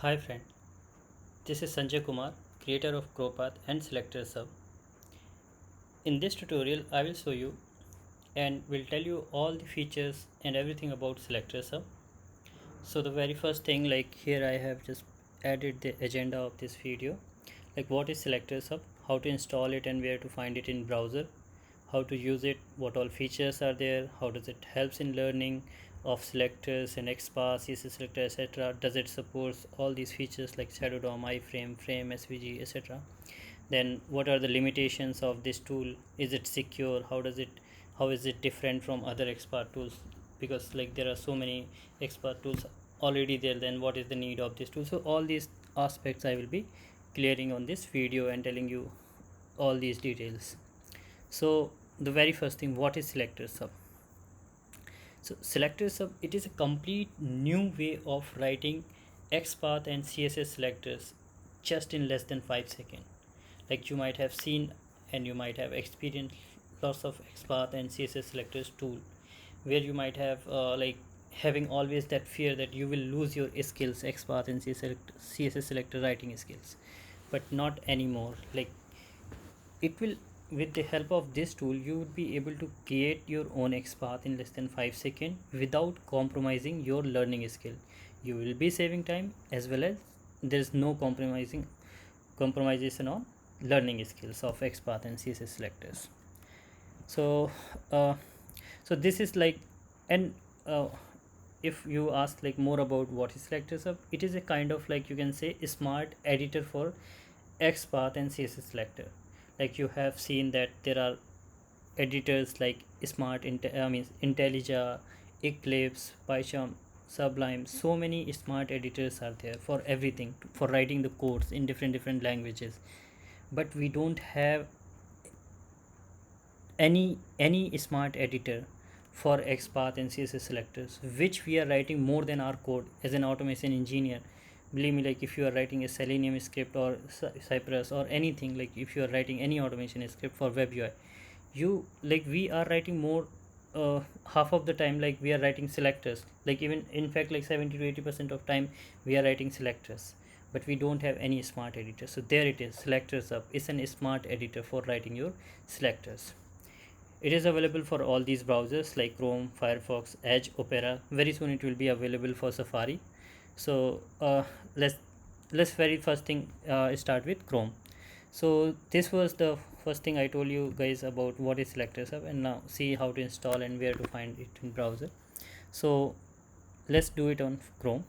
Hi friend, this is Sanjay Kumar, creator of Xpath and SelectorsHub. In this tutorial, I will show you and will tell you all the features and everything about SelectorsHub. So the very first thing, like here I have just added the agenda of this video, like what is SelectorsHub, how to install it and where to find it in browser, how to use it, what all features are there, how does it helps in learning of selectors and xpath, CSS selector, etc. Does it supports all these features like ShadowDOM, iframe, frame, SVG, etc. Then what are the limitations of this tool? Is it secure? How is it different from other xpath tools? Because like there are so many xpath tools already there, then what is the need of this tool? So all these aspects I will be clearing on this video and telling you all these details. So the very first thing, what is SelectorsHub? So SelectorsHub, it is a complete new way of writing XPath and CSS selectors just in less than 5 seconds. Like you might have seen and you might have experienced lots of XPath and CSS selectors tool where you might have like having always that fear that you will lose your skills, XPath and CSS selector writing skills, but not anymore. Like it will, with the help of this tool you would be able to create your own XPath in less than 5 seconds without compromising your learning skill. You will be saving time as well as there is no compromisation on learning skills of XPath and CSS selectors. So so this is like, and if you ask like more about what is SelectorsHub, it is a kind of like you can say a smart editor for XPath and CSS selector. Like you have seen that there are editors like IntelliJ, Eclipse, PyCharm, Sublime. So many smart editors are there for everything, for writing the codes in different languages. But we don't have any smart editor for XPath and CSS selectors, which we are writing more than our code as an automation engineer. Believe me, like if you are writing a Selenium script or Cypress or anything, like if you are writing any automation script for web UI, you like we are writing more, half of the time like we are writing selectors, like even in fact like 70 to 80% of time we are writing selectors, but we don't have any smart editor. So there it is, SelectorsHub is an smart editor for writing your selectors. It is available for all these browsers like Chrome, Firefox, Edge, Opera. Very soon it will be available for Safari. So let's very first thing start with Chrome. So this was the first thing I told you guys about what is SelectorsHub, and now see how to install and where to find it in browser. So let's do it on Chrome.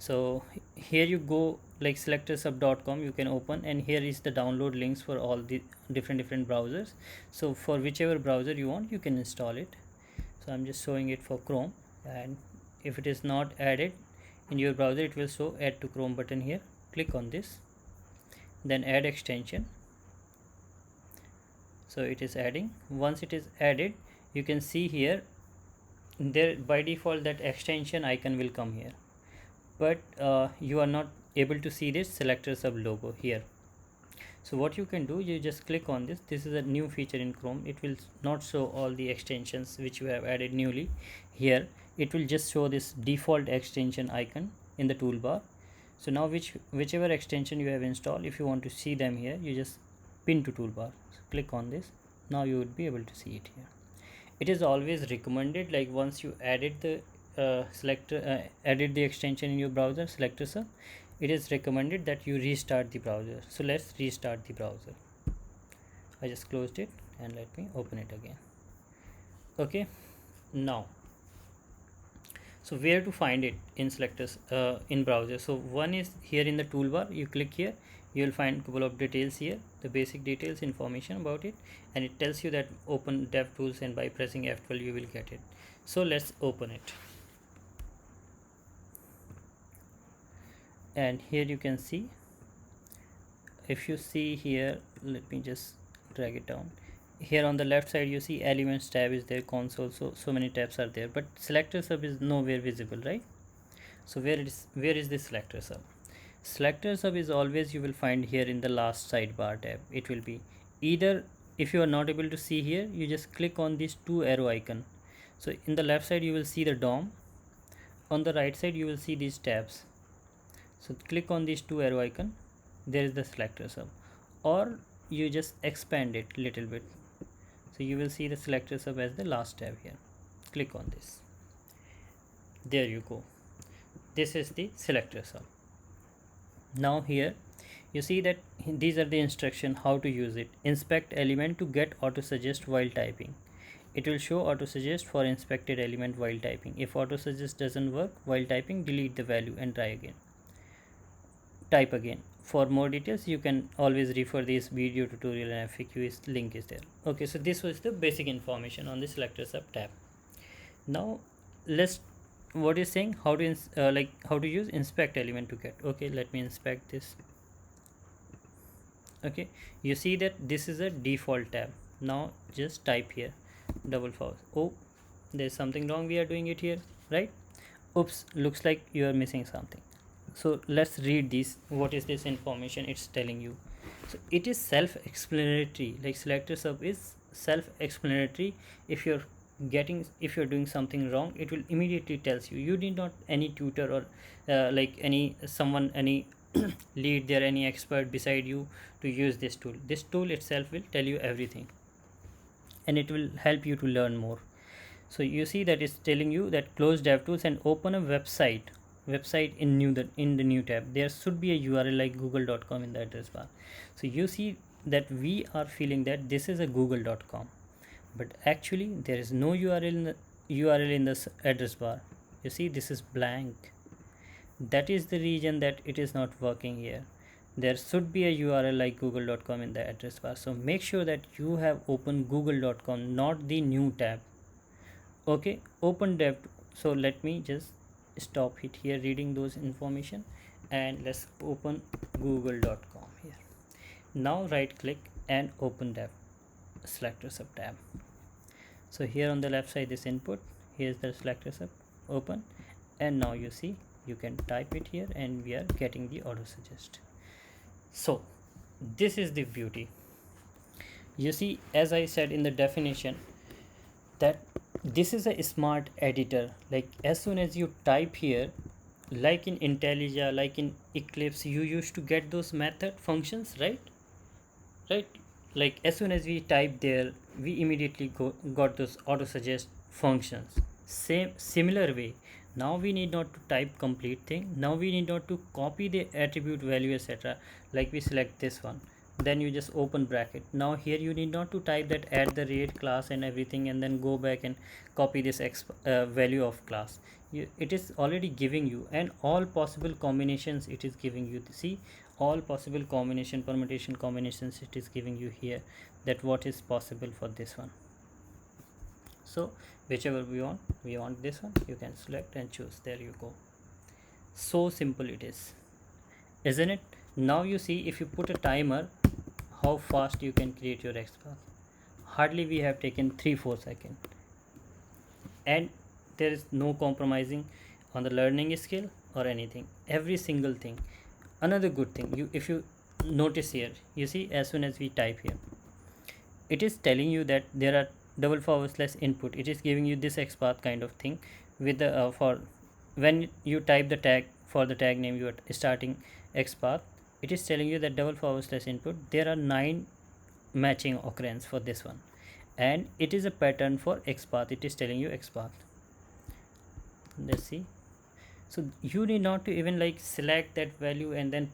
So here you go, like SelectorsHub.com you can open, and here is the download links for all the different browsers. So for whichever browser you want you can install it. So I'm just showing it for Chrome, and if it is not added in your browser it will show add to Chrome button here. Click on this, then add extension. So it is adding. Once it is added, you can see here there by default that extension icon will come here, but you are not able to see this SelectorsHub logo here. So what you can do, you just click on this. This is a new feature in Chrome. It will not show all the extensions which you have added newly here. It will just show this default extension icon in the toolbar. So now whichever extension you have installed, if you want to see them here, you just pin to toolbar. So click on this. Now you would be able to see it here. It is always recommended, like once you added the added the extension in your browser SelectorsHub, it is recommended that you restart the browser. So let's restart the browser. I just closed it and let me open it again. Okay, now so where to find it in selectors in browser? So one is here in the toolbar. You click here, you will find a couple of details here, the basic details, information about it, and it tells you that open DevTools, and by pressing F12 you will get it. So let's open it, and here you can see, if you see here, let me just drag it down. Here on the left side you see elements tab is there, console, so many tabs are there, but SelectorsHub is nowhere visible, right? So where is this SelectorsHub? SelectorsHub is always, you will find here in the last sidebar tab. It will be either, if you are not able to see here, you just click on this two arrow icon. So in the left side you will see the DOM, on the right side you will see these tabs. So click on these two arrow icon, there is the SelectorsHub, or you just expand it little bit, so you will see the SelectorsHub as the last tab here. Click on this, there you go, this is the SelectorsHub. Now here you see that these are the instruction how to use it. Inspect element to get auto suggest while typing. It will show auto suggest for inspected element while typing. If auto suggest doesn't work while typing, delete the value and try again, type again. For more details you can always refer this video tutorial and FAQ link is there. Okay, so this was the basic information on the SelectorsHub tab. Now let's what is saying how to how to use inspect element to get. Okay, let me inspect this. Okay, you see that this is a default tab. Now just type here double forward. Oh, there's something wrong, we are doing it here, right? Oops, looks like you are missing something. So let's read this. What is this information it's telling you? So it is self-explanatory, like SelectorsHub is self-explanatory. If you're doing something wrong, it will immediately tells you. You need not any tutor or any lead there, any expert beside you to use this tool. This tool itself will tell you everything, and it will help you to learn more. So you see that it's telling you that close DevTools and open a website in the new tab. There should be a URL like google.com in the address bar. So you see that we are feeling that this is a google.com, but actually there is no URL in the address bar. You see this is blank. That is the reason that it is not working here. There should be a URL like google.com in the address bar. So make sure that you have opened google.com, not the new tab. Okay, open dev. So let me just stop it here reading those information, and let's open google.com here. Now right click and open dev SelectorsHub tab. So here on the left side this input, here's the SelectorsHub, open, and now you see you can type it here and we are getting the auto suggest. So this is the beauty. You see, as I said in the definition, that this is a smart editor. Like as soon as you type here, like in IntelliJ, like in Eclipse, you used to get those method functions, right? Like as soon as we type there, we immediately got those auto suggest functions. Similar way, now we need not to type complete thing. Now we need not to copy the attribute value, etc. Like we select this one, then you just open bracket. Now here you need not to type that @ class and everything and then go back and copy this value of class. It is already giving you, and all possible combinations it is giving you. See, all possible permutation combinations it is giving you here, that what is possible for this one. So whichever we want this one, you can select and choose. There you go. So simple it is, isn't it? Now you see, if you put a timer, how fast you can create your xpath. Hardly we have taken 3-4 seconds, and there is no compromising on the learning skill or anything. Every single thing. Another good thing, if you notice here, you see, as soon as we type here, it is telling you that there are /input. It is giving you this xpath kind of thing with the for when you type the tag, for the tag name you are starting xpath, it is telling you that /input. There are 9 matching occurrence for this one, and it is a pattern for xpath. It is telling you xpath. Let's see. So you need not to even like select that value and then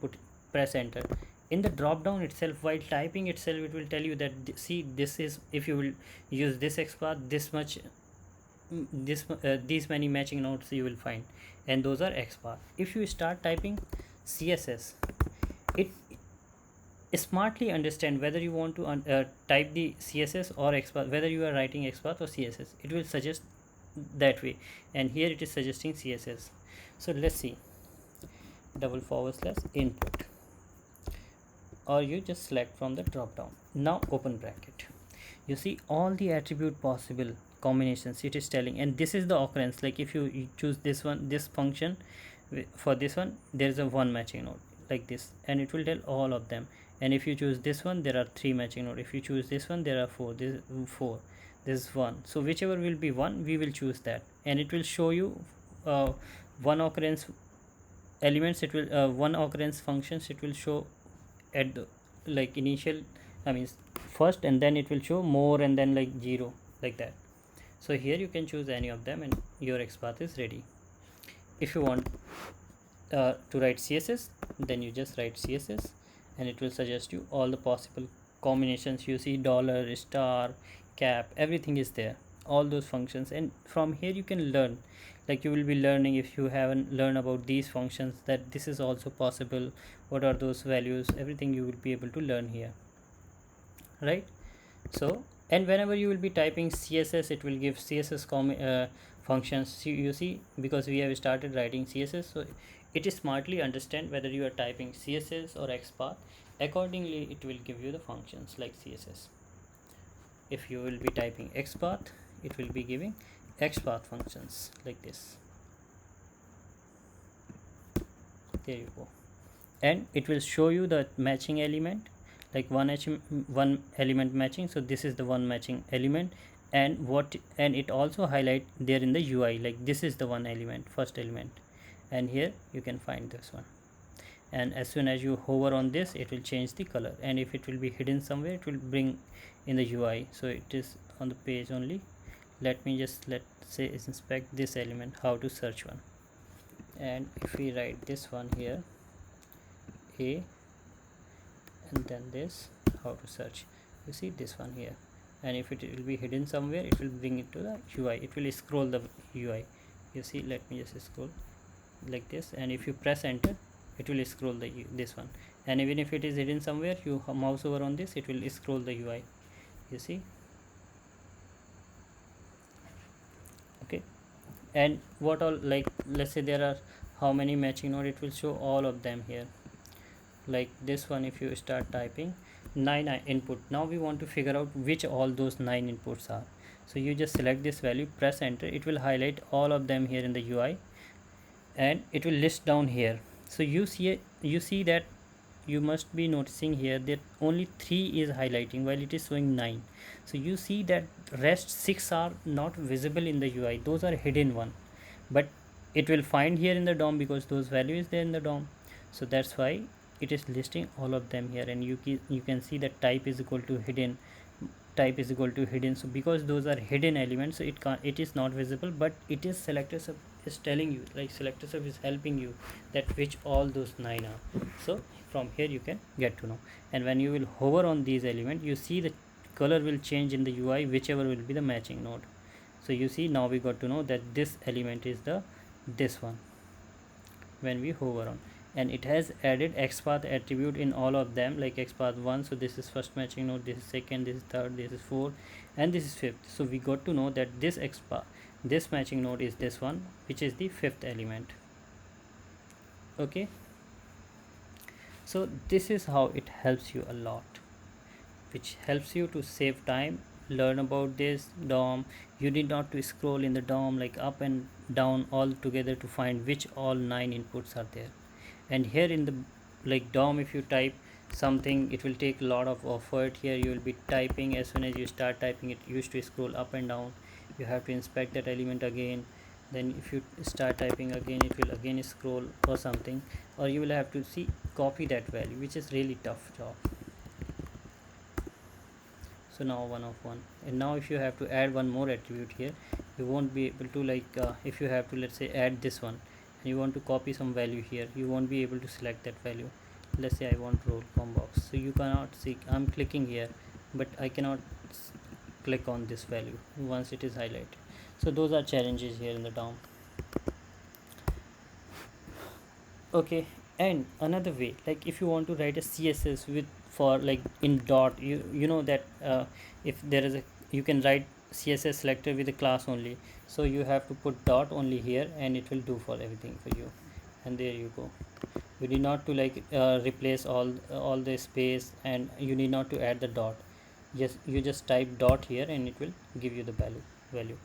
press enter. In the drop down itself, while typing itself, it will tell you that see, this is, if you will use this xpath, this much, these many matching nodes you will find, and those are xpath. If you start typing css, it smartly understand whether you want to type the css or xpath, whether you are writing xpath or css. It will suggest that way, and here it is suggesting css. So let's see, /input, or you just select from the drop down. Now open bracket. You see all the attribute possible combinations it is telling, and this is the occurrence. Like if you choose this one, this function, for this one there is a 1 matching node like this, and it will tell all of them. And if you choose this one, there are 3 matching node. If you choose this one, there are 4. This is 4, this is 1. So whichever will be 1, we will choose that, and it will show you 1 occurrence elements, it will one occurrence functions, it will show at the like initial, I mean first, and then it will show more, and then like 0, like that. So here you can choose any of them and your XPath is ready. If you want to write CSS, then you just write CSS and it will suggest you all the possible combinations. You see dollar, star, cap, everything is there, all those functions. And from here you can learn, like you will be learning, if you haven't learned about these functions, that this is also possible, what are those values, everything you will be able to learn here, right? So, and whenever you will be typing CSS, it will give CSS functions. You see, because we have started writing CSS, so it is smartly understand whether you are typing CSS or XPath. Accordingly, it will give you the functions like CSS. If you will be typing XPath, it will be giving XPath functions like this. There you go. And it will show you the matching element, like one element matching. So this is the one matching element, and it also highlight there in the UI, like this is the one element, first element, and here you can find this one. And as soon as you hover on this, it will change the color, and if it will be hidden somewhere, it will bring in the UI. So it is on the page only. Let's say inspect this element, how to search one. And if we write this one here, A, and then this, how to search, you see this one here. And if it will be hidden somewhere, it will bring it to the UI, it will scroll the UI. You see, let me just scroll like this, and if you press enter, it will scroll this one. And even if it is hidden somewhere, you mouse over on this, it will scroll the UI. You see, okay. And what all, like let's say there are how many matching node, it will show all of them here. Like this one, if you start typing 9 input, now we want to figure out which all those 9 inputs are. So you just select this value, press enter, it will highlight all of them here in the UI, and it will list down here. So you see that you must be noticing here that only 3 is highlighting while it is showing 9. So you see that rest 6 are not visible in the UI, those are hidden one, but it will find here in the DOM because those values there in the DOM. So that's why it is listing all of them here. And you can see that type is equal to hidden, type is equal to hidden. So because those are hidden elements, so it is not visible, but it is SelectorsHub is telling you, like SelectorsHub is helping you that which all those 9 are. So from here you can get to know. And when you will hover on these elements, you see the color will change in the UI, whichever will be the matching node. So you see, now we got to know that this element is this one when we hover on. And it has added XPath attribute in all of them, like XPath 1. So this is first matching node, this is second, this is third, this is fourth, and this is fifth. So we got to know that this this matching node is this one, which is the fifth element. Okay, so this is how it helps you a lot, which helps you to save time, learn about this DOM. You need not to scroll in the DOM like up and down all together to find which all 9 inputs are there. And here in the like DOM, if you type something, it will take a lot of effort. Here you will be typing, as soon as you start typing, it used to scroll up and down. You have to inspect that element again, then if you start typing again, it will again scroll or something, or you will have to copy that value, which is really tough job. So now 1 of 1. And now if you have to add one more attribute here, you won't be able to, like if you have to, let's say, add this one, and you want to copy some value here, you won't be able to select that value. Let's say I want roll box, so you cannot see, I'm clicking here, but I cannot click on this value once it is highlighted. So those are challenges here in the DOM. Okay, and another way, like if you want to write a CSS with for like in dot, you know that if there is a, you can write CSS selector with a class only, so you have to put dot only here and it will do for everything for you. And there you go, you need not to like replace all the space, and you need not to add the dot. You just type dot here and it will give you the value.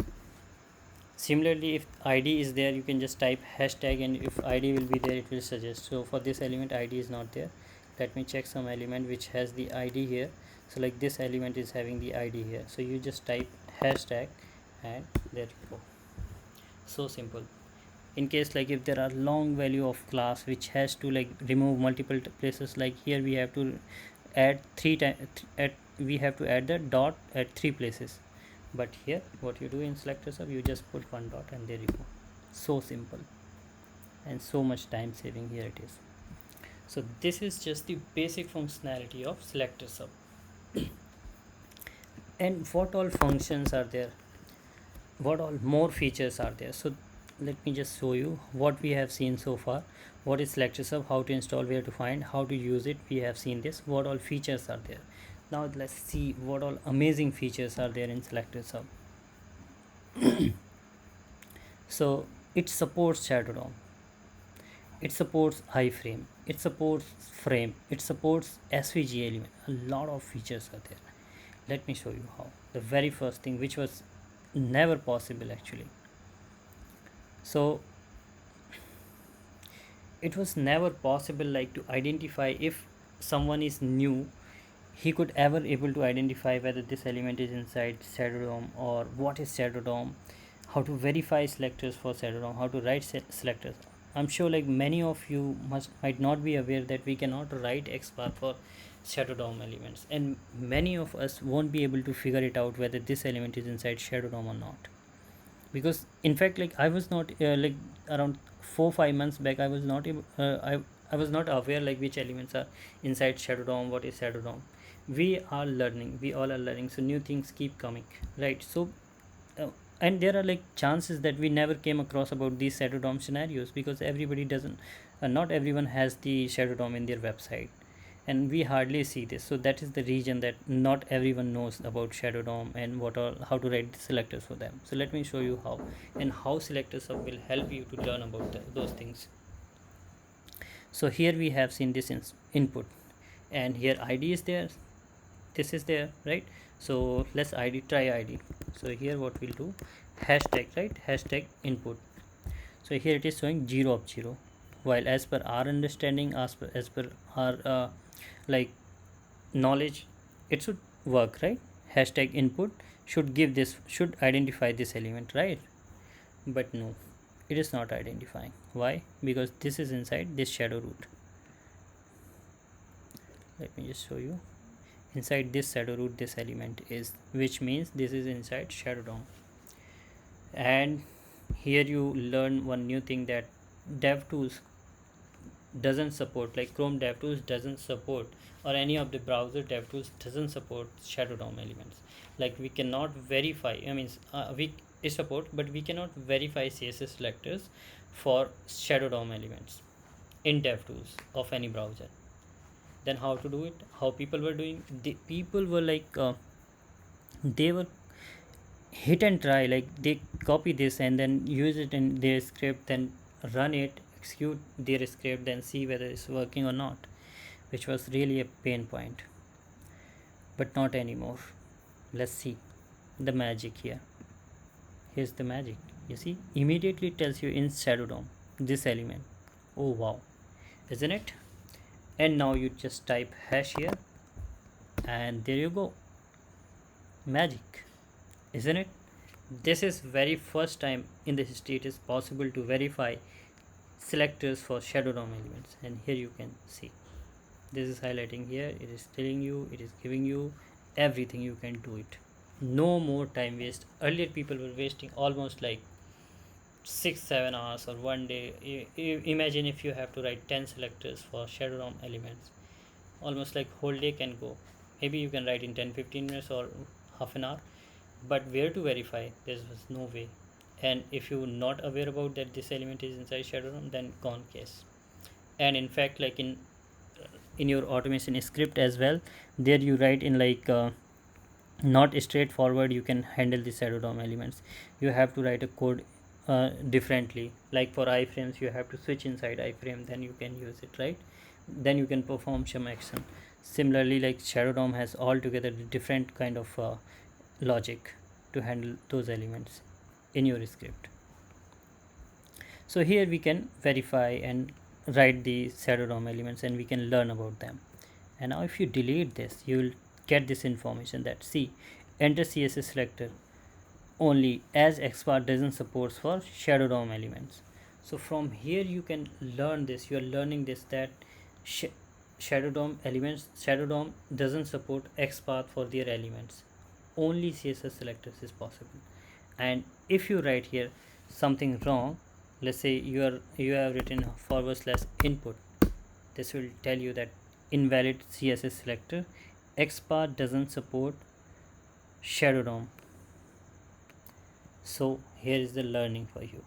Similarly, if ID is there, you can just type hashtag, and if ID will be there, it will suggest. So for this element, ID is not there. Let me check some element which has the ID here. So like this element is having the ID here, so you just type hashtag and there you go. So simple. in case like if there are long value of class which has to like remove multiple places, like here we have to add three times we have to add the dot at 3 places. But here what you do in SelectorsHub, you just put one dot and there you go. So simple and so much time saving here it is. So this is just the basic functionality of SelectorsHub. And what all functions are there, what all more features are there? So let me just show you what we have seen so far. What is SelectorsHub, how to install, where to find, how to use it, we have seen this. What all features are there? Now let's see what all amazing features are there in SelectorsHub. So it supports ShadowDOM, it supports iframe, it supports frame, it supports SVG element. A lot of features are there. Let me show you how. The very first thing, which was never possible actually. So it was never possible like to identify if someone is new, he could ever able to identify whether this element is inside ShadowDOM or what is ShadowDOM, how to verify selectors for ShadowDOM, how to write selectors. I'm sure like many of you might not be aware that we cannot write xpath for ShadowDOM elements, and many of us won't be able to figure it out whether this element is inside ShadowDOM or not. Because in fact like I was not like around 4-5 months back I was not able I was not aware like which elements are inside ShadowDOM, what is ShadowDOM. We are learning, we all are learning, so new things keep coming, right? So and there are like chances that we never came across about these ShadowDOM scenarios, because everybody doesn't not everyone has the ShadowDOM in their website, and we hardly see this. So that is the reason that not everyone knows about ShadowDOM and what are how to write the selectors for them. So let me show you how, and how SelectorsHub will help you to learn about those things. So here we have seen this input, and here id is there, this is there, right? So let's try id. So here what we'll do, hashtag, right, hashtag input. So here it is showing 0 of 0, while as per our understanding, as per our like knowledge, it should work, right? Hashtag input should give this, should identify this element, right? But no, it is not identifying. Why? Because this is inside this shadow root. Let me just show you. Inside this shadow root this element is, which means this is inside ShadowDOM. And here you learn one new thing, that DevTools doesn't support, like Chrome DevTools doesn't support, or any of the browser DevTools doesn't support ShadowDOM elements. Like we cannot verify, I mean we support, but we cannot verify CSS selectors for ShadowDOM elements in DevTools of any browser. Then how to do it, how people were doing, the people were like they were hit and try, like they copy this and then use it in their script, then run it, execute their script, then see whether it's working or not, which was really a pain point. But not anymore. Let's see the magic here. Here's the magic. You see, immediately tells you in ShadowDOM this element. Oh wow, isn't it? And now you just type hash here, and there you go. Magic, isn't it? This is very first time in the history it is possible to verify selectors for ShadowDOM elements. And here you can see this is highlighting here, it is telling you, it is giving you everything, you can do it. No more time waste. Earlier people were wasting almost like 6-7 hours or one day. Imagine if you have to write 10 selectors for ShadowDOM elements, almost like whole day can go. Maybe you can write in 10-15 minutes or half an hour, but where to verify? There was no way. And if you're not aware about that this element is inside ShadowDOM, then gone case. And in fact, like in your automation script as well, there you write in like not straightforward you can handle the ShadowDOM elements. You have to write a code differently. Like for iframes you have to switch inside iframe, then you can use it, right? Then you can perform some action. Similarly, like ShadowDOM has altogether different kind of logic to handle those elements in your script. So here we can verify and write the ShadowDOM elements, and we can learn about them. And now if you delete this, you will get this information that see, enter CSS selector only, as xpath doesn't support for ShadowDOM elements. So from here you can learn this, you are learning this, that ShadowDOM doesn't support XPath for their elements, only CSS selectors is possible. And if you write here something wrong, let's say you have written /input, this will tell you that invalid CSS selector, XPath doesn't support ShadowDOM. So here is the learning for you.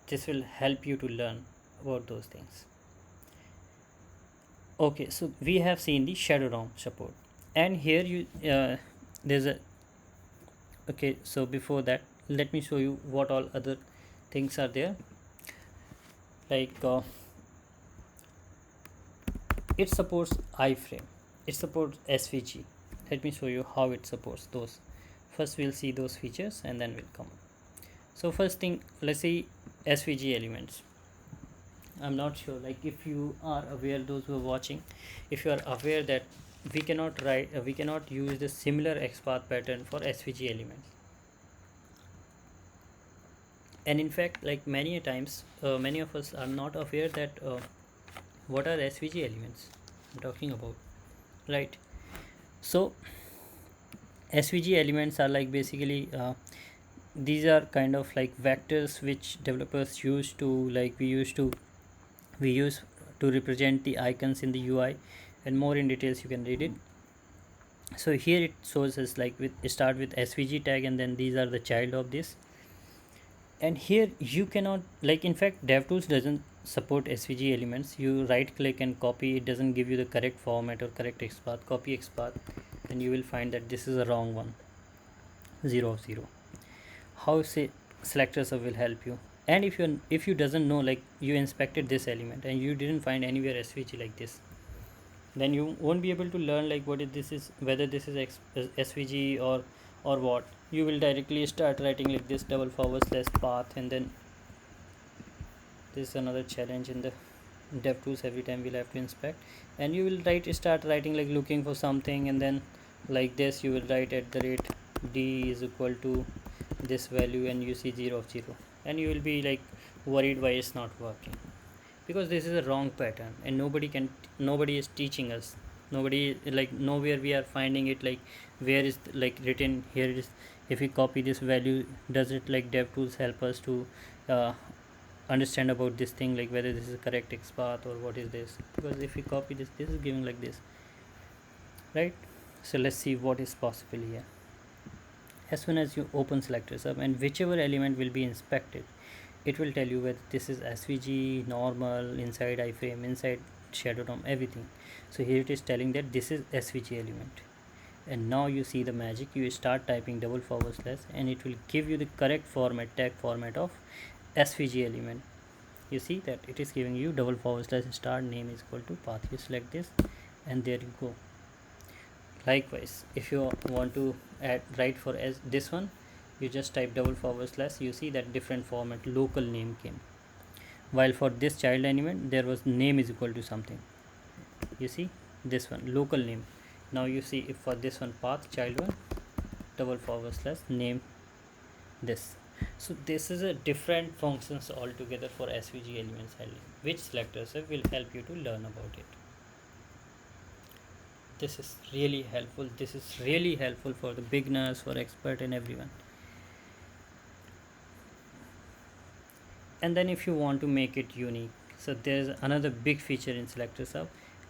This will help you to learn about those things. Okay, so we have seen the ShadowDOM support, and here you there's a okay. So before that, let me show you what all other things are there. Like it supports iframe, it supports SVG. Let me show you how it supports those. First we'll see those features and then we'll come. So first thing, let's see SVG elements. I'm not sure, like if you are aware, those who are watching, if you are aware that we cannot we cannot use the similar XPath pattern for SVG elements. And in fact, like many times, many of us are not aware that what are SVG elements I'm talking about, right? So SVG elements are like basically these are kind of like vectors which developers use to, like we use to represent the icons in the UI, and more in details you can read it. So here it shows us like with start with SVG tag, and then these are the child of this. And here you cannot, like in fact DevTools doesn't support SVG elements. You right click and copy, it doesn't give you the correct format or correct XPath. Copy XPath and you will find that this is a wrong one, 0 of 0. How say SelectorsHub will help you. And if you doesn't know, like you inspected this element and you didn't find anywhere SVG like this, then you won't be able to learn like what is this is, whether this is SVG or what. You will directly start writing like this /path, and then this is another challenge in the DevTools. Every time we'll have to inspect, and you will start writing like looking for something, and then like this you will write @d is equal to this value, and you see 0 of 0, and you will be like worried why it's not working, because this is a wrong pattern and nobody is teaching us. Nobody, like nowhere we are finding it, like where is like written here is, if we copy this value, does it like DevTools help us to understand about this thing, like whether this is correct XPath or what is this? Because if we copy this is giving like this, right? So let's see what is possible here. As soon as you open SelectorsHub, and whichever element will be inspected, it will tell you whether this is SVG, normal, inside iframe, inside ShadowDOM, everything. So here it is telling that this is SVG element. And now you see the magic. You start typing /, and it will give you the correct format, tag format of SVG element. You see that it is giving you /, start name is equal to path. You select this and there you go. Likewise, if you want to write for this one, you just type /, you see that different format, local name came, while for this child element there was name is equal to something. You see this one, local name. Now you see if for this one path child one, /, name this. So this is a different functions altogether for SVG elements handling, which SelectorsHub will help you to learn about it. This is really helpful. This is really helpful for the beginners, for expert, and everyone. And then if you want to make it unique, so there's another big feature in SelectorsHub.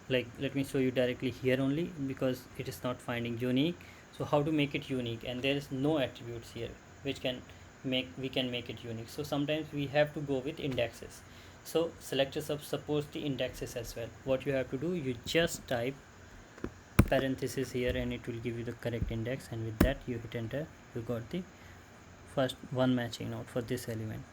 Like let me show you directly here only, because it is not finding unique. So how to make it unique? And there is no attributes here which can make it unique. So sometimes we have to go with indexes. So SelectorsHub supports the indexes as well. What you have to do, you just type parenthesis here and it will give you the correct index, and with that you hit enter, you got the first one matching node for this element,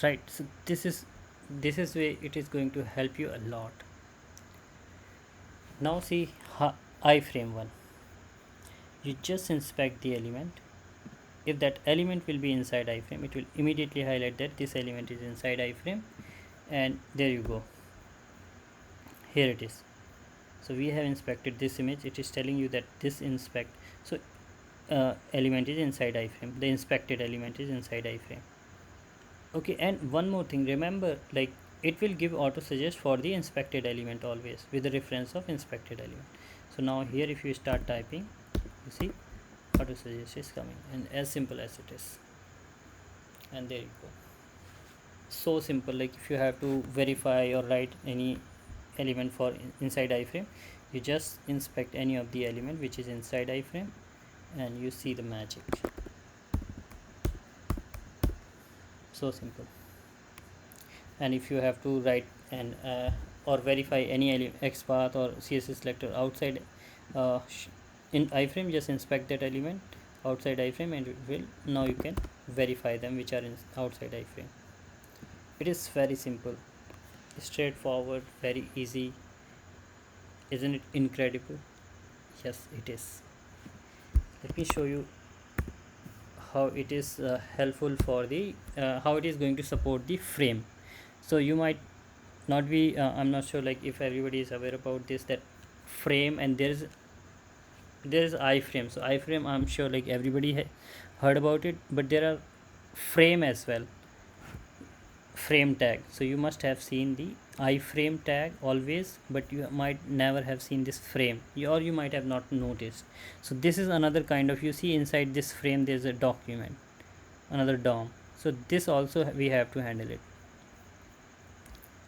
right? So this is way it is going to help you a lot. Now see iframe one, you just inspect the element. If that element will be inside iframe, it will immediately highlight that this element is inside iframe, and there you go, here it is. So we have inspected this image, it is telling you that this inspect. So element is inside iframe, the inspected element is inside iframe. Okay, and one more thing, remember, like it will give auto suggest for the inspected element always with the reference of inspected element. So now here if you start typing, you see auto suggest is coming, and as simple as it is. And there you go, so simple. Like if you have to verify or write any element for inside iframe, you just inspect any of the element which is inside iframe and you see the magic. So simple. And if you have to write and or verify any xpath or css selector outside in iframe, just inspect that element outside iframe and it will, now you can verify them which are in outside iframe. It is very simple, straightforward, very easy. Isn't it incredible? Yes, it is. Let me show you how it is helpful for the how it is going to support the frame. So you might not be I'm not sure like if everybody is aware about this, that frame, and there is iframe. So iframe, I'm sure like everybody heard about it, but there are frame as well, frame tag. So you must have seen the iframe tag always, but you might never have seen this frame, or you might have not noticed. So this is another kind of, you see inside this frame there's a document, another DOM. So this also we have to handle it,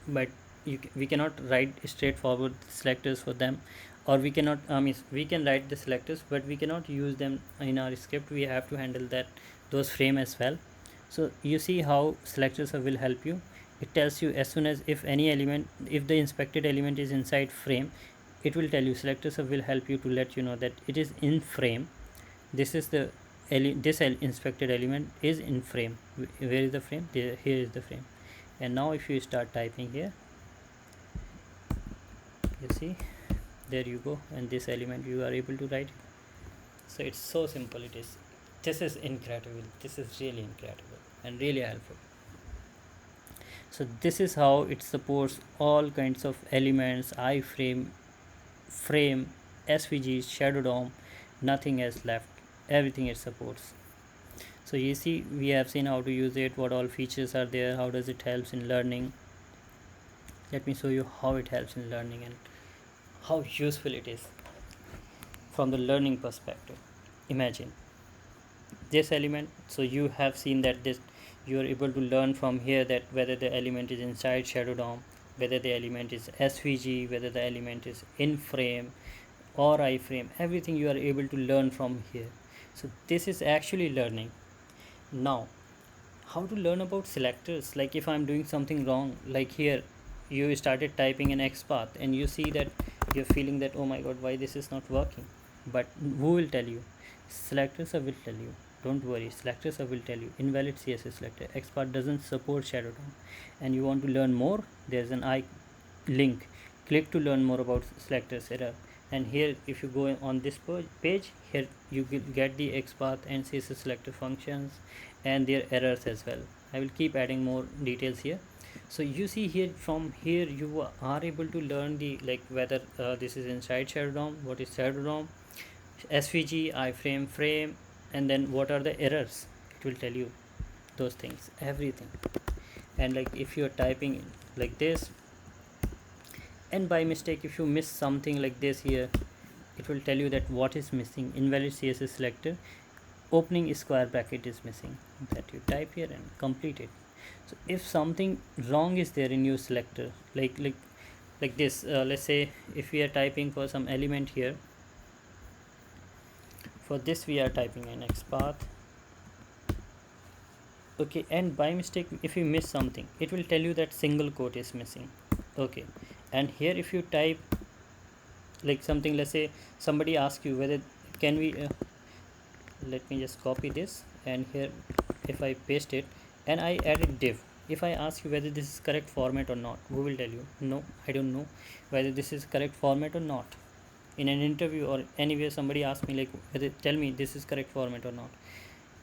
but we cannot write straightforward selectors for them, or we cannot we can write the selectors but we cannot use them in our script. We have to handle that those frame as well. So you see how selectors will help you. It tells you as soon as if any element, if the inspected element is inside frame, it will tell you, selectors will help you to let you know that it is in frame. This is the inspected element is in frame. Where is the frame? Here is the frame. And now if you start typing here, you see there you go, and this element you are able to write. So it's so simple. It is, this is incredible, this is really incredible and really helpful. So this is how it supports all kinds of elements, iframe, frame, svg, shadow DOM. Nothing else left, everything it supports. So you see, we have seen how to use it, what all features are there, how does it helps in learning. Let me show you how it helps in learning and how useful it is from the learning perspective. Imagine this element. So you have seen that this, you are able to learn from here that whether the element is inside shadow DOM, whether the element is svg, whether the element is in frame or iframe. Everything you are able to learn from here. So this is actually learning. Now how to learn about selectors, like if I'm doing something wrong, like here you started typing an xpath and you see that you're feeling that, oh my god, why this is not working. But who will tell you? SelectorsHub will tell you, don't worry. SelectorsHub will tell you invalid css selector, xpath doesn't support shadow DOM. And you want to learn more, there's an link, click to learn more about selectors error. And here if you go on this page, here you will get the xpath and css selector functions and their errors as well. I will keep adding more details here. So you see here, from here you are able to learn the, like whether this is inside shadow DOM, what is shadow DOM, svg, iframe, frame, and then what are the errors. It will tell you those things, everything. And like if you are typing like this, and by mistake if you miss something like this here, it will tell you that what is missing, invalid css selector, opening square bracket is missing, that you type here and complete it. So if something wrong is there in your selector, like this, let's say if we are typing for some element here, for this we are typing an xpath, okay, and by mistake if you miss something, it will tell you that single quote is missing, okay. And here if you type like something, let's say somebody asks you whether can we let me just copy this, and here if I paste it and I added div, if I ask you whether this is correct format or not, who will tell you? No, I don't know whether this is correct format or not. In an interview or anywhere somebody asks me like whether, tell me this is correct format or not,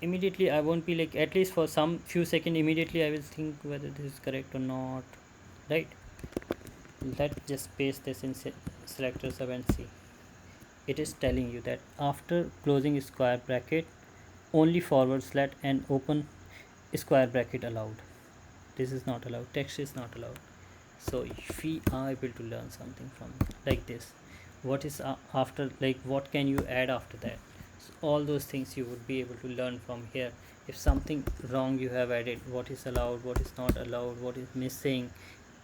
immediately I won't be like, at least for some few seconds, immediately I will think whether this is correct or not, right? Let's just paste this in SelectorsHub and see. it is telling you that after closing square bracket, only forward slash and open square bracket allowed. This is not allowed, text is not allowed. So if we are able to learn something from like this, what is after, like what can you add after that, so all those things you would be able to learn from here. If something wrong you have added, what is allowed, what is not allowed, what is missing,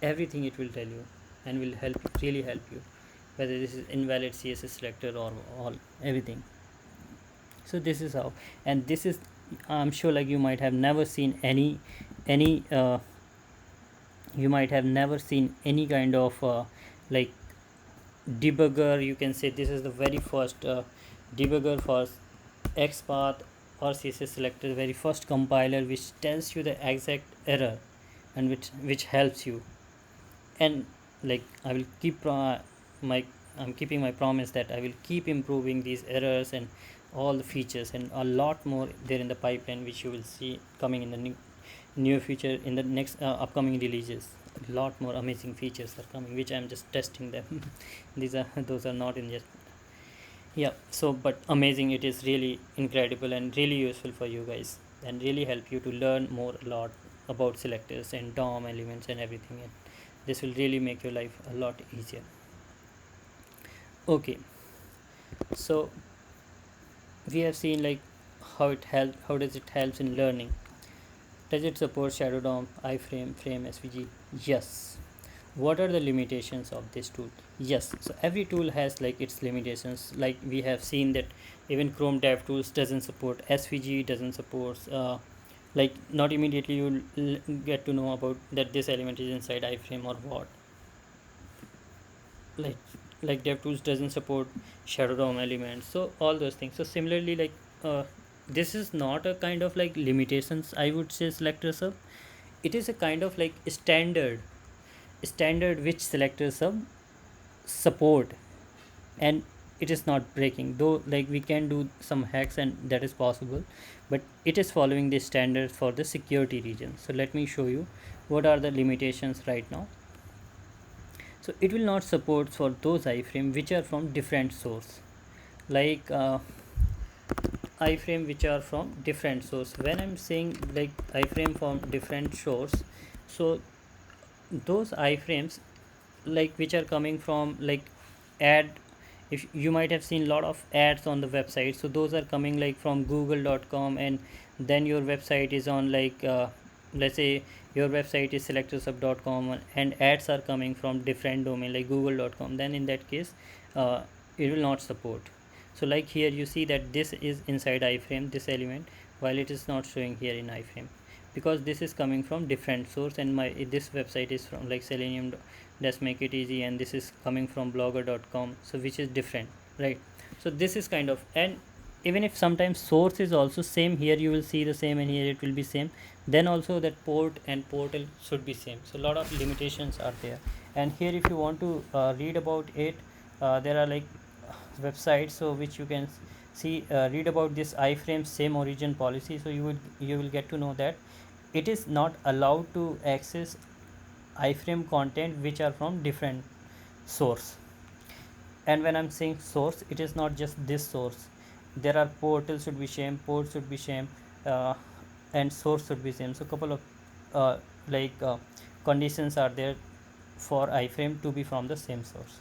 everything it will tell you and will help you, really help you, whether this is invalid css selector or all everything. So this is how, and this is, I'm sure like you might have never seen any you might have never seen any kind of like debugger, you can say. This is the very first debugger for xpath or css selector, very first compiler which tells you the exact error and which helps you. And like I will keep my I'm keeping my promise that I will keep improving these errors and all the features, and a lot more there in the pipeline which you will see coming in the near future in the next upcoming releases. A lot more amazing features are coming which I'm just testing them. Those are not in yet. Yeah, so but amazing, it is really incredible and really useful for you guys, and really help you to learn more a lot about selectors and DOM elements and everything, and this will really make your life a lot easier. Okay, so we have seen like how does it helps in learning. Does it support ShadowDOM, iframe, frame, SVG? Yes. What are the limitations of this tool? Yes, so every tool has like its limitations. Like we have seen that even Chrome DevTools doesn't support SVG, doesn't support like not immediately you'll get to know about that this element is inside iframe or what. Like like DevTools doesn't support ShadowDOM elements, so all those things. So similarly, like this is not a kind of like limitations, I would say, SelectorsHub. It is a kind of like standard which SelectorsHub support, and it is not breaking, though like we can do some hacks and that is possible, but it is following the standards for the security region. So let me show you what are the limitations right now. So it will not support for those iframe which are from different source, like iframe which are from different source. When I'm saying like iframe from different source, so those iframes like which are coming from like ad, if you might have seen a lot of ads on the website, so those are coming like from google.com, and then your website is on like let's say your website is selectorsHub.com, and ads are coming from different domain like google.com, then in that case it will not support. So like here you see that this is inside iframe, this element, while it is not showing here in iframe, because this is coming from different source, and my this website is from like selenium, let's make it easy, and this is coming from blogger.com, so which is different, right? So this is kind of, and even if sometimes source is also same, here you will see the same and here it will be same, then also that port and portal should be same. So a lot of limitations are there, and here if you want to read about it, there are like websites so which you can see read about this iframe same origin policy. So you will get to know that it is not allowed to access iframe content which are from different source. And when I'm saying source, it is not just this source, there are portals should be same, ports should be same, uh, and source should be same. So couple of like conditions are there for iframe to be from the same source.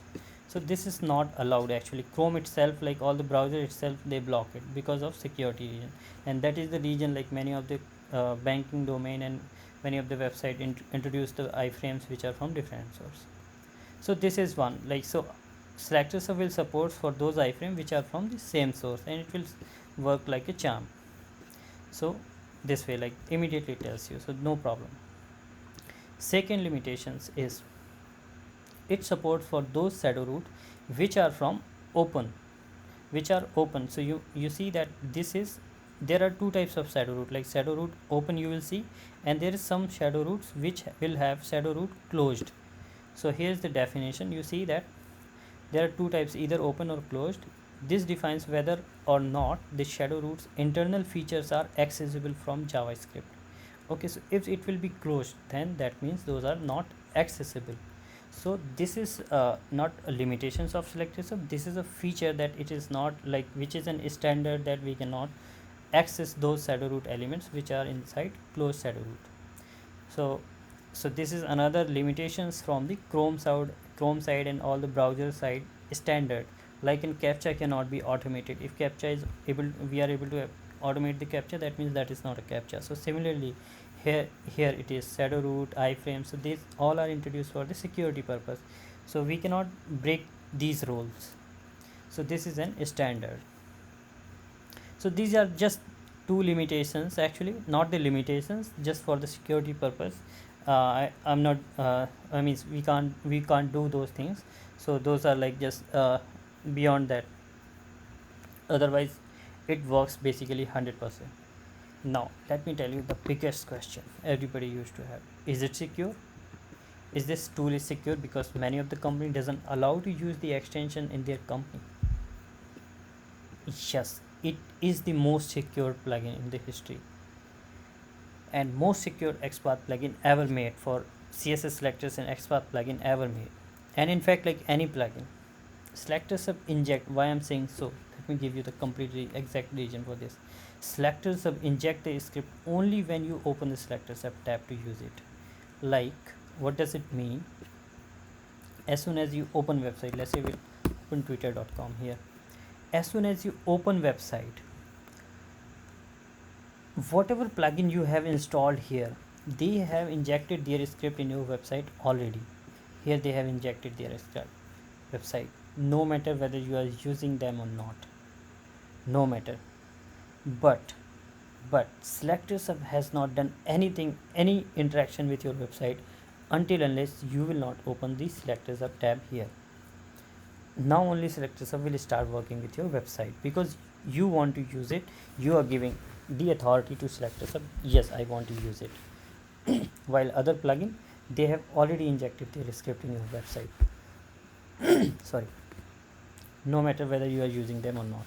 So this is not allowed actually. Chrome itself, like all the browser itself, they block it because of security region, and that is the region like many of the banking domain and many of the website introduce the iframes which are from different source. So this is one, like, so SelectorsHub will support for those iframe which are from the same source, and it will work like a charm. So this way, like immediately tells you, so no problem. Second limitations is it supports for those shadow root which are from open, so you see that this is, there are two types of shadow root, like shadow root open you will see, and there is some shadow roots which will have shadow root closed. So here's the definition, you see that there are two types, either open or closed. This defines whether or not the shadow root's internal features are accessible from JavaScript. Okay, so if it will be closed, then that means those are not accessible. So this is not a limitations of SelectorsHub. This is a feature that it is not like, which is an standard that we cannot access those shadow root elements which are inside closed shadow root. So this is another limitations from the Chrome side and all the browser side standard. Like in captcha cannot be automated. If captcha is able, we are able to automate the captcha, that means that is not a captcha. So similarly here it is shadow root, iframe. So these all are introduced for the security purpose, so we cannot break these rules. So this is an standard. So these are just two limitations, actually not the limitations, just for the security purpose. I'm not I mean, we can't do those things. So those are like just beyond that. Otherwise it works basically 100%. Now let me tell you the biggest question everybody used to have: is it secure? Is this tool is secure? Because many of the company doesn't allow to use the extension in their company. Yes, it is the most secure plugin in the history, and most secure XPath plugin ever made for CSS selectors, and XPath plugin ever made. And in fact, like any plugin, SelectorsHub inject. Why I'm saying so? Let me give you the complete exact reason for this. SelectorsHub inject the script only when you open the SelectorsHub tab to use it. Like, what does it mean? As soon as you open website, let's say we open twitter.com here. As soon as you open website, whatever plugin you have installed here, they have injected their script in your website already. Here they have injected their website, no matter whether you are using them or not, no matter. But SelectorsHub has not done anything, any interaction with your website until unless you will not open the SelectorsHub tab here. Now only SelectorsHub will start working with your website, because you want to use it. You are giving the authority to SelectorsHub, yes, I want to use it. While other plugin, they have already injected their script in your website. Sorry, no matter whether you are using them or not.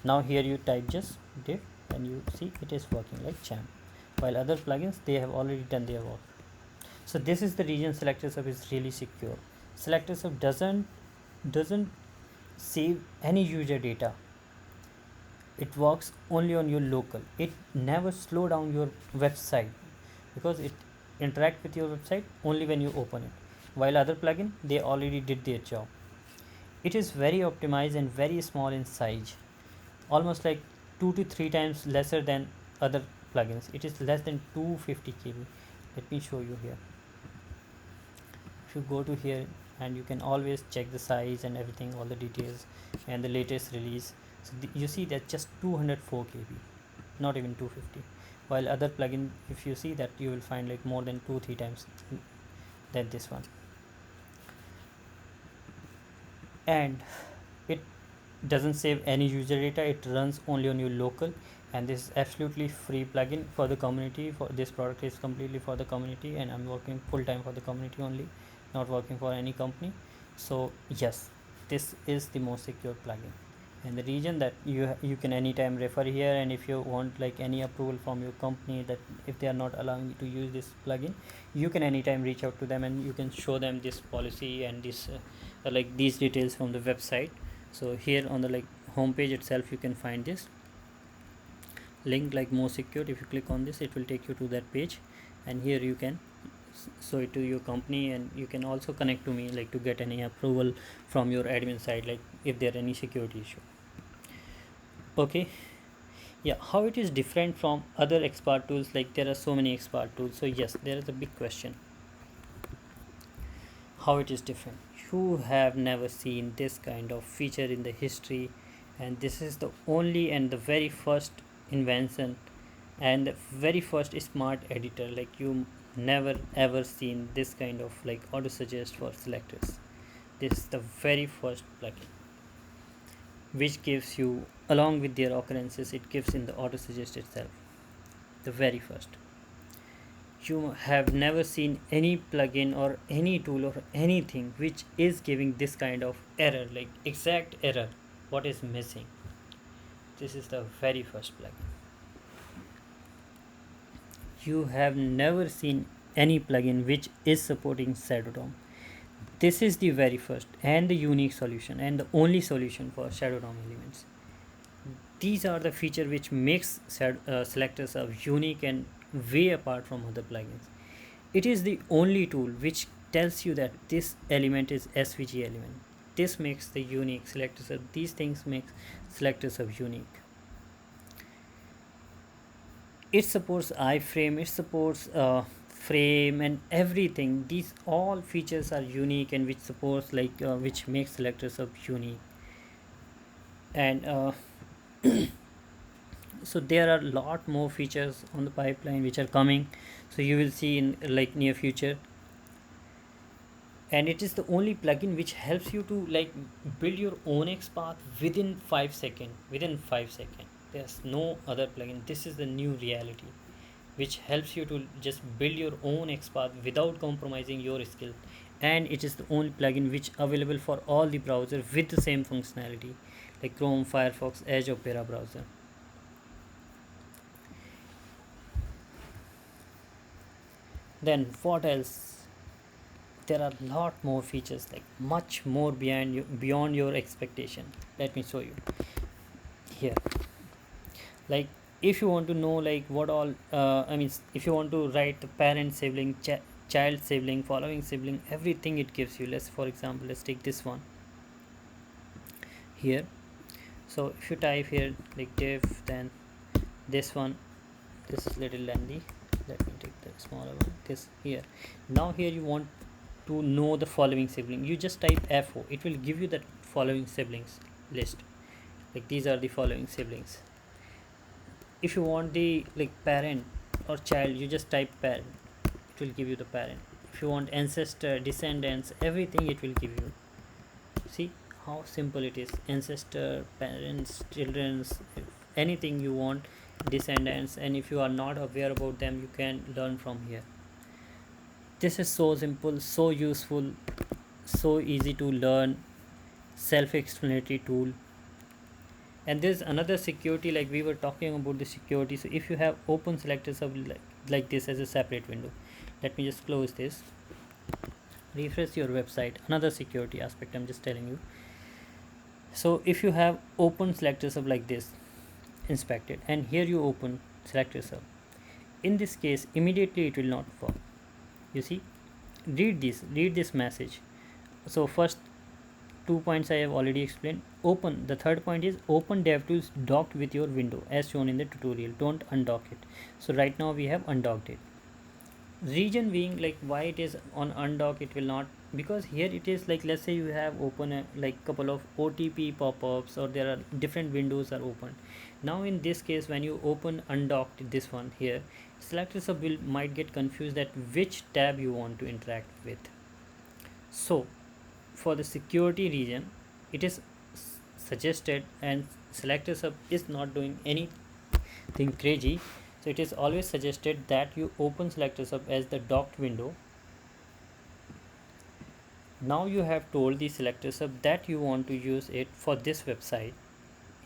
Now here you type just div and you see it is working like champ, while other plugins, they have already done their work. So this is the reason SelectorsHub is really secure. SelectorsHub doesn't save any user data. It works only on your local. It never slow down your website, because it interact with your website only when you open it, while other plugin, they already did their job. It is very optimized and very small in size, almost like 2 to 3 times lesser than other plugins. It is less than 250 KB. Let me show you here. If you go to here, and you can always check the size and everything, all the details and the latest release. So you see that just 204 KB, not even 250. While other plugin, if you see that, you will find like more than 2-3 times than this one. And it doesn't save any user data. It runs only on your local, and this is absolutely free plugin for the community. For this product is completely for the community, and I'm working full time for the community only, not working for any company. So yes, this is the most secure plugin, and the reason that you can anytime refer here. And if you want like any approval from your company, that if they are not allowing you to use this plugin, you can anytime reach out to them, and you can show them this policy and this like these details from the website. So here on the like home page itself, you can find this link like more secure. If you click on this, it will take you to that page, and here you can show it to your company, and you can also connect to me like to get any approval from your admin side, like if there any security issue. Okay, yeah, how it is different from other XPath tools? Like there are so many XPath tools, so yes, there is a big question, how it is different. You have never seen this kind of feature in the history, and this is the only and the very first invention and the very first smart editor. Like you never ever seen this kind of like auto suggest for selectors. This is the very first plugin which gives you, along with their occurrences, it gives in the auto suggest itself, the very first. You have never seen any plugin or any tool or anything which is giving this kind of error, like exact error, what is missing. This is the very first plugin. You have never seen any plugin which is supporting ShadowDOM. this is the very first and the unique solution and the only solution for ShadowDOM elements. These are the feature which makes SelectorsHub unique and way apart from other plugins. It is the only tool which tells you that this element is SVG element. This makes the unique SelectorsHub. These things make SelectorsHub unique. It supports iframe, it supports frame and everything. These all features are unique and which supports which makes SelectorsHub unique. And so there are a lot more features on the pipeline which are coming, so you will see in near future. And it is the only plugin which helps you to build your own xpath within 5 seconds. There's no other plugin. This is the new reality which helps you to just build your own xpath without compromising your skill. And it is the only plugin which available for all the browsers with the same functionality like Chrome, Firefox, Edge, Opera browser. Then what else? There are a lot more features, like much more beyond your expectation. Let me show you here. Like if you want to know what all if you want to write the parent sibling, child sibling, following sibling, everything it gives you. For example, let's take this one here. So if you type here div, then this one, this is little lengthy, let me take the smaller one, this here. Now here you want to know the following sibling, you just type FO, it will give you that following siblings list. These are the following siblings. If you want the parent or child, you just type parent, it will give you the parent. If you want ancestor, descendants, everything it will give you. See how simple it is. Ancestor, parents, children's, anything you want, descendants, and if you are not aware about them, you can learn from here. This is so simple, so useful, so easy to learn, self-explanatory tool. And there's another security, we were talking about the security. So if you have open SelectorsHub like this as a separate window, let me just close this, refresh your website. Another security aspect I'm just telling you. So if you have open SelectorsHub like this, inspected, and here you open SelectorsHub, in this case immediately it will not work. You see, read this message. So first 2 points I have already explained. Open, the third point is open DevTools docked with your window as shown in the tutorial. Don't undock it. So right now we have undocked it. Reason being, why it is on undock, it will not, because here it is let's say you have open a couple of OTP pop-ups, or there are different windows are open. Now in this case, when you open undocked this one here, SelectorsHub might get confused that which tab you want to interact with. So for the security reason, it is suggested, and SelectorsHub is not doing anything crazy, so it is always suggested that you open SelectorsHub as the docked window. Now you have told the SelectorsHub that you want to use it for this website.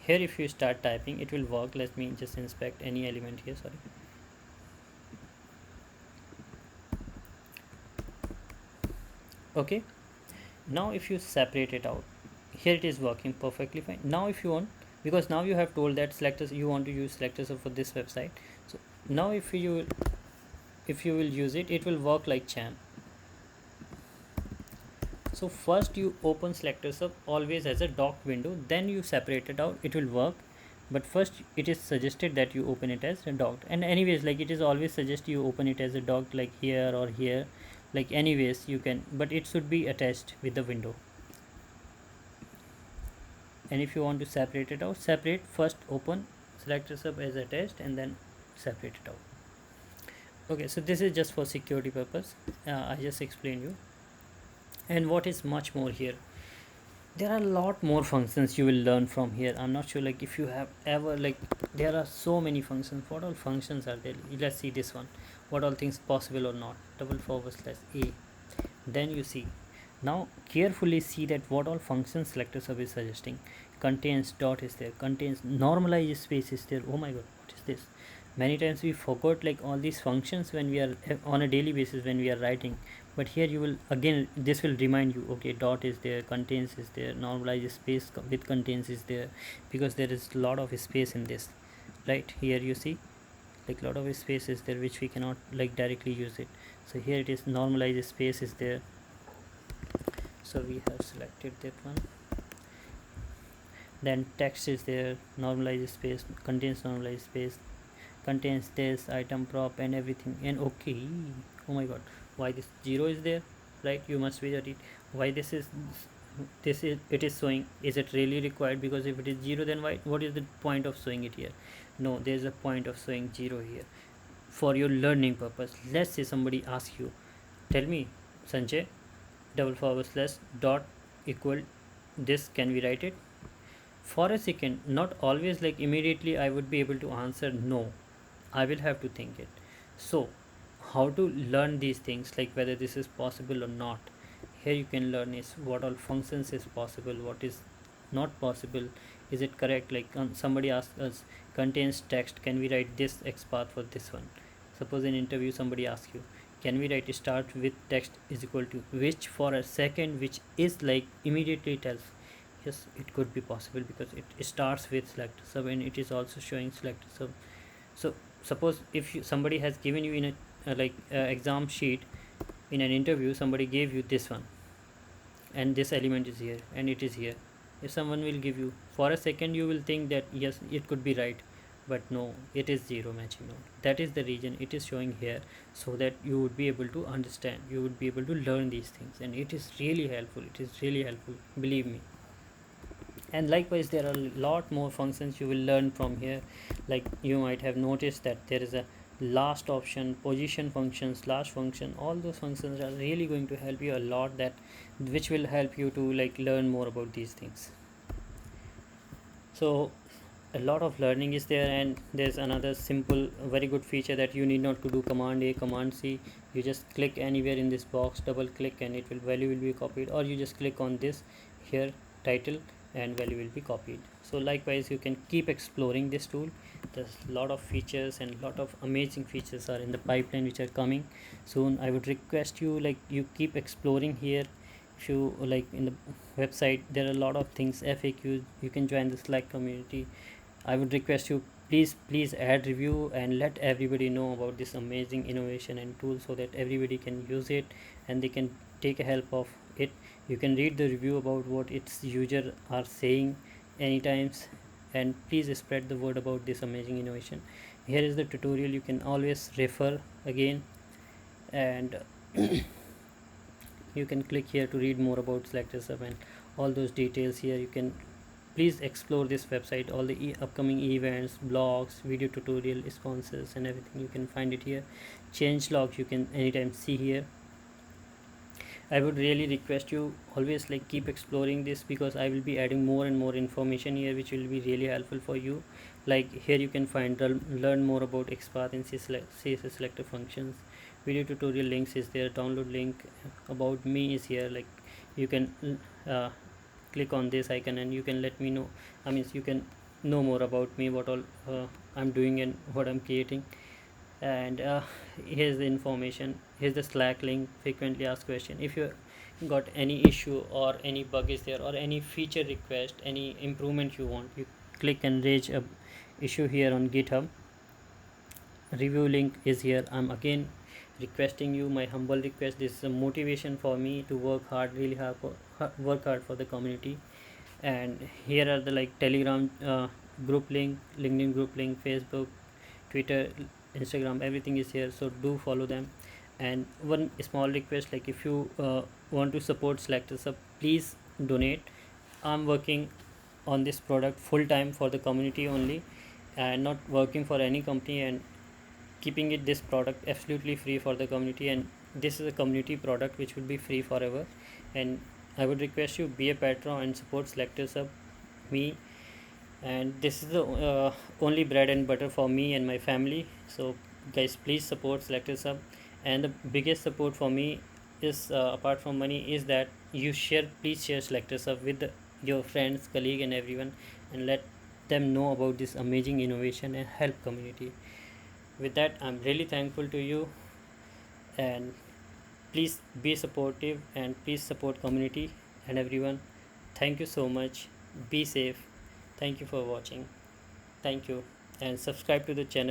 Here if you start typing, it will work. Let me just inspect any element here, sorry. Okay, now if you separate it out, here it is working perfectly fine. Now if you want, because now you have told that you want to use SelectorsHub for this website, so now if you will use it, it will work like champ. So first you open SelectorsHub always as a docked window, then you separate it out, it will work. But first it is suggested that you open it as a docked, and anyways it is always suggest you open it as a docked, here or here, anyways you can, but it should be attached with the window. And if you want to separate it out, separate, first open SelectorsHub as attached and then separate it out. Okay, so this is just for security purpose. I just explained you. And what is much more here, there are a lot more functions you will learn from here. I'm not sure if you have ever there are so many functions. What all functions are there? Let's see this one, what all things possible or not, /A. Then you see, now carefully see that what all functions SelectorsHub is suggesting. Contains dot is there, contains normalized space is there. Oh my god, what is this? Many times we forgot like all these functions when we are on a daily basis when we are writing, but here you will again, this will remind you, okay, dot is there, contains is there, normalized space with contains is there, because there is a lot of space in this. Right here you see like lot of space is there which we cannot like directly use it. So here it is, normalized space is there, so we have selected that one. Then text is there, normalized space, contains normalized space, contains this item prop and everything. And okay, oh my god, why this 0 is there? Right, you must be at it, why this is it is showing, is it really required? Because if it is 0, then why, what is the point of showing it here? No, there is a point of showing 0 here for your learning purpose. Let's say somebody asks you, tell me Sanjay, // dot equal this, can we write it? For a second, not always like immediately I would be able to answer no, I will have to think it. So how to learn these things, like whether this is possible or not? Here you can learn is what all functions is possible, what is not possible, is it correct? Like somebody asks us, contains text, can we write this xpath for this one? Suppose in interview somebody asks you, can we write start with text is equal to, which for a second, which is like immediately tells yes, it could be possible because it starts with select sub and it is also showing select sub. So suppose if somebody has given you in a exam sheet, in an interview somebody gave you this one, and this element is here and it is here. If someone will give you, for a second you will think that yes, it could be right, but no, it is 0 matching node. That is the reason it is showing here, so that you would be able to understand, you would be able to learn these things, and it is really helpful, it is really helpful, believe me. And likewise there are a lot more functions you will learn from here. Like you might have noticed that there is a last option, position function, slash function. All those functions are really going to help you a lot, that which will help you to like learn more about these things. So a lot of learning is there. And there's another simple very good feature that you need not to do command A command C. You just click anywhere in this box, double click, and it will value will be copied, or you just click on this here title and value will be copied. So likewise you can keep exploring this tool. There's a lot of features and lot of amazing features are in the pipeline which are coming soon. I would request you, like, you keep exploring here. If you like, in the website there are a lot of things, FAQs, you can join the Slack community. I would request you, please add review and let everybody know about this amazing innovation and tool, so that everybody can use it and they can take a help of it. You can read the review about what its user are saying anytimes, and please spread the word about this amazing innovation. Here is the tutorial, you can always refer again, and you can click here to read more about SelectorsHub and all those details. Here you can please explore this website, all the upcoming events, blogs, video tutorial, sponsors and everything, you can find it here. Change logs you can anytime see here. I would really request you always like keep exploring this, because I will be adding more and more information here which will be really helpful for you. Like here you can find learn more about xpath and CSS selector functions. Video tutorial links is there, download link, about me is here. Like you can click on this icon and you can let me know, I mean you can know more about me, what all I'm doing and what I'm creating. And here's the information, here's the Slack link, frequently asked question. If you got any issue or any bug is there, or any feature request, any improvement you want, you click and raise a issue here on GitHub. Review link is here. I'm again requesting you, my humble request, this is a motivation for me to work hard, really hard work hard for the community. And here are the like Telegram group link, LinkedIn group link, Facebook, Twitter, Instagram, everything is here, so do follow them. And one small request, like if you want to support SelectorsHub, please donate. I'm working on this product full time for the community only, and not working for any company, and keeping it this product absolutely free for the community. And this is a community product which will be free forever. And I would request you, be a patron and support SelectorsHub, me. And this is the only bread and butter for me and my family. So guys, please support SelectorsHub. And the biggest support for me is apart from money is that you please share SelectorsHub with your friends, colleague and everyone, and let them know about this amazing innovation and help community. With that, I'm really thankful to you, and please be supportive and please support community and everyone. Thank you so much. Be safe. Thank you for watching. Thank you, and subscribe to the channel.